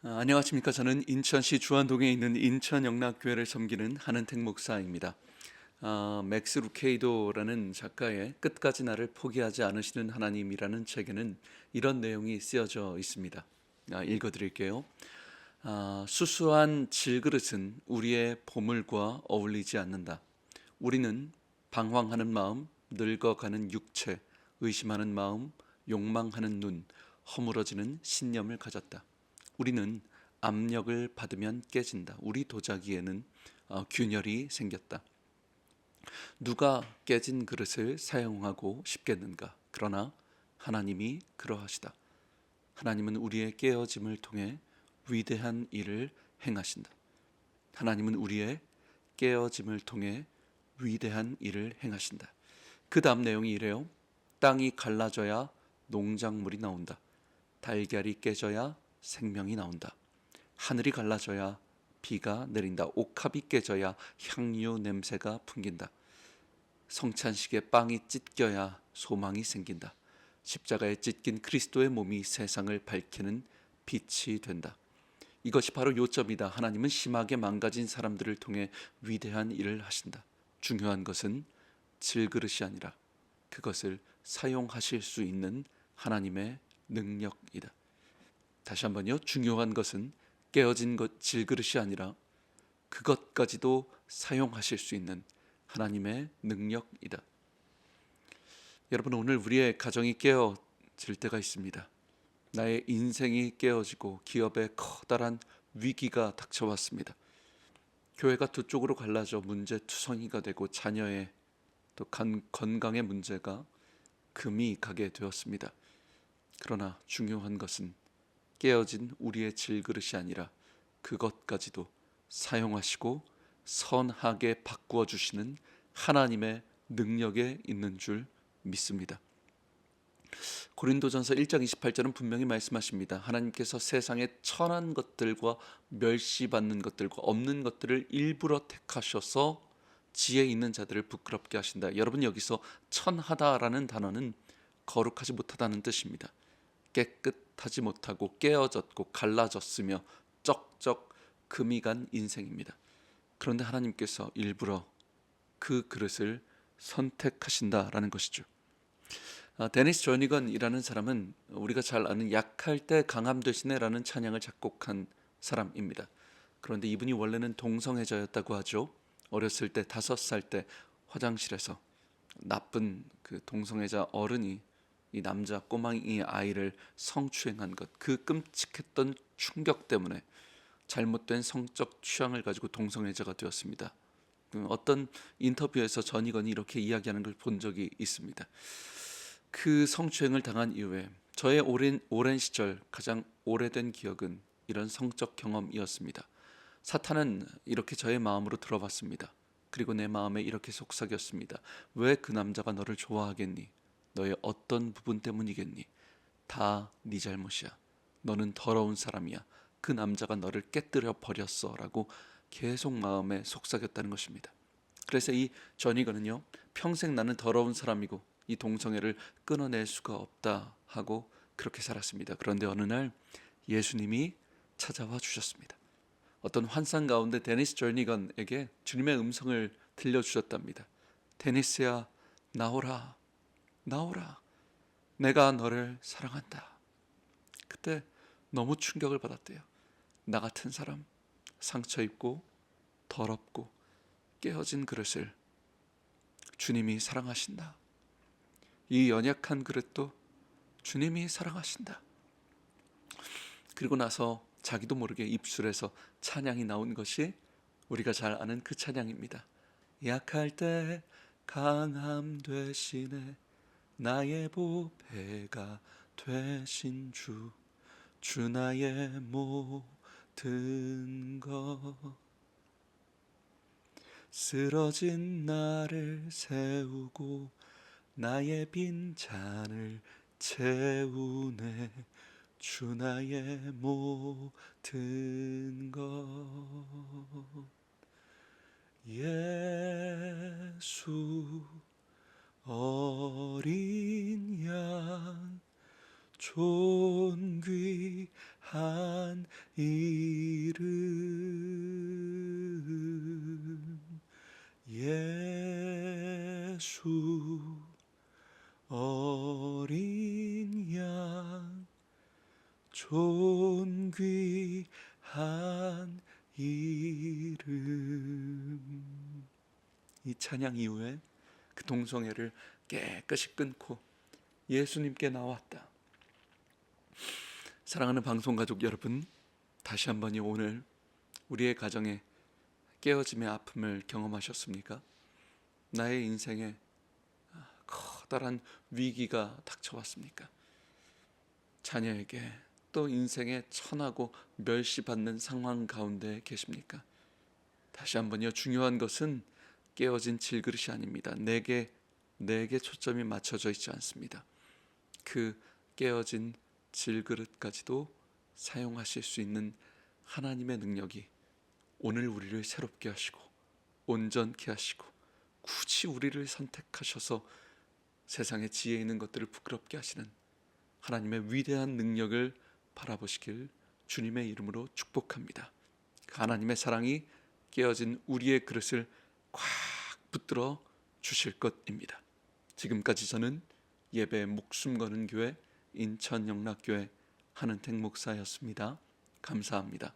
안녕하십니까. 저는 인천시 주안동에 있는 인천영락교회를 섬기는 한은택 목사입니다. 맥스 루케이도라는 작가의 끝까지 나를 포기하지 않으시는 하나님이라는 책에는 이런 내용이 쓰여져 있습니다. 읽어드릴게요. 수수한 질그릇은 우리의 보물과 어울리지 않는다. 우리는 방황하는 마음, 늙어가는 육체, 의심하는 마음, 욕망하는 눈, 허물어지는 신념을 가졌다. 우리는 압력을 받으면 깨진다. 우리 도자기에는 균열이 생겼다. 누가 깨진 그릇을 사용하고 싶겠는가? 그러나 하나님이 그러하시다. 하나님은 우리의 깨어짐을 통해 위대한 일을 행하신다. 하나님은 우리의 깨어짐을 통해 위대한 일을 행하신다. 그 다음 내용이 이래요. 땅이 갈라져야 농작물이 나온다. 달걀이 깨져야 생명이 나온다. 하늘이 갈라져야 비가 내린다. 옥합이 깨져야 향유 냄새가 풍긴다. 성찬식에 빵이 찢겨야 소망이 생긴다. 십자가에 찢긴 그리스도의 몸이 세상을 밝히는 빛이 된다. 이것이 바로 요점이다. 하나님은 심하게 망가진 사람들을 통해 위대한 일을 하신다. 중요한 것은 질그릇이 아니라 그것을 사용하실 수 있는 하나님의 능력이다. 다시 한번요. 중요한 것은 깨어진 것 질그릇이 아니라 그것까지도 사용하실 수 있는 하나님의 능력이다. 여러분, 오늘 우리의 가정이 깨어질 때가 있습니다. 나의 인생이 깨어지고 기업에 커다란 위기가 닥쳐왔습니다. 교회가 두 쪽으로 갈라져 문제투성이가 되고 자녀의 또 건강의 문제가 금이 가게 되었습니다. 그러나 중요한 것은 깨어진 우리의 질그릇이 아니라 그것까지도 사용하시고 선하게 바꾸어 주시는 하나님의 능력에 있는 줄 믿습니다. 고린도전서 1장 28절은 분명히 말씀하십니다. 하나님께서 세상의 천한 것들과 멸시받는 것들과 없는 것들을 일부러 택하셔서 지혜 있는 자들을 부끄럽게 하신다. 여러분, 여기서 천하다라는 단어는 거룩하지 못하다는 뜻입니다. 깨끗하지 못하고 깨어졌고 갈라졌으며 쩍쩍 금이 간 인생입니다. 그런데 하나님께서 일부러 그 그릇을 선택하신다라는 것이죠. 데니스 조니건이라는 사람은 우리가 잘 아는 약할 때 강함 되시네라는 찬양을 작곡한 사람입니다. 그런데 이분이 원래는 동성애자였다고 하죠. 어렸을 때 5살 때 화장실에서 나쁜 그 동성애자 어른이 이 남자 꼬망이 아이를 성추행한 것, 그 끔찍했던 충격 때문에 잘못된 성적 취향을 가지고 동성애자가 되었습니다. 어떤 인터뷰에서 전이건이 이렇게 이야기하는 걸 본 적이 있습니다. 그 성추행을 당한 이후에 저의 오랜 시절 가장 오래된 기억은 이런 성적 경험이었습니다. 사탄은 이렇게 저의 마음으로 들어봤습니다. 그리고 내 마음에 이렇게 속삭였습니다. 왜 그 남자가 너를 좋아하겠니? 너의 어떤 부분 때문이겠니? 다 네 잘못이야. 너는 더러운 사람이야. 그 남자가 너를 깨뜨려 버렸어 라고 계속 마음에 속삭였다는 것입니다. 그래서 이 전이거는요, 평생 나는 더러운 사람이고 이 동성애를 끊어낼 수가 없다 하고 그렇게 살았습니다. 그런데 어느 날 예수님이 찾아와 주셨습니다. 어떤 환상 가운데 데니스 조니건에게 주님의 음성을 들려주셨답니다. 데니스야, 나오라, 나오라. 내가 너를 사랑한다. 그때 너무 충격을 받았대요. 나 같은 사람, 상처 입고 더럽고 깨어진 그릇을 주님이 사랑하신다. 이 연약한 그릇도 주님이 사랑하신다. 그리고 나서 자기도 모르게 입술에서 찬양이 나온 것이 우리가 잘 아는 그 찬양입니다. 약할 때 강함 되시네, 나의 보배가 되신 주, 주 나의 모든 것, 쓰러진 나를 세우고 나의 빈 잔을 채우네, 주 나의 모든 것. 예수 어린 양 존귀한 한 이름 예수 어린 양 존귀한 이름. 이 찬양 이후에 그 동성애를 깨끗이 끊고 예수님께 나왔다. 사랑하는 방송가족 여러분, 다시 한번요, 오늘 우리의 가정에 깨어짐의 아픔을 경험하셨습니까? 나의 인생에 커다란 위기가 닥쳐왔습니까? 자녀에게 또 인생에 천하고 멸시받는 상황 가운데 계십니까? 다시 한번요, 중요한 것은 깨어진 질그릇이 아닙니다. 내게 초점이 맞춰져 있지 않습니다. 그 깨어진 질그릇까지도 사용하실 수 있는 하나님의 능력이 오늘 우리를 새롭게 하시고 온전케 하시고 굳이 우리를 선택하셔서 세상에 지혜 있는 것들을 부끄럽게 하시는 하나님의 위대한 능력을 바라보시길 주님의 이름으로 축복합니다. 하나님의 사랑이 깨어진 우리의 그릇을 꽉 붙들어 주실 것입니다. 지금까지 저는 예배에 목숨 거는 교회 인천 영락교회 한은택 목사였습니다. 감사합니다.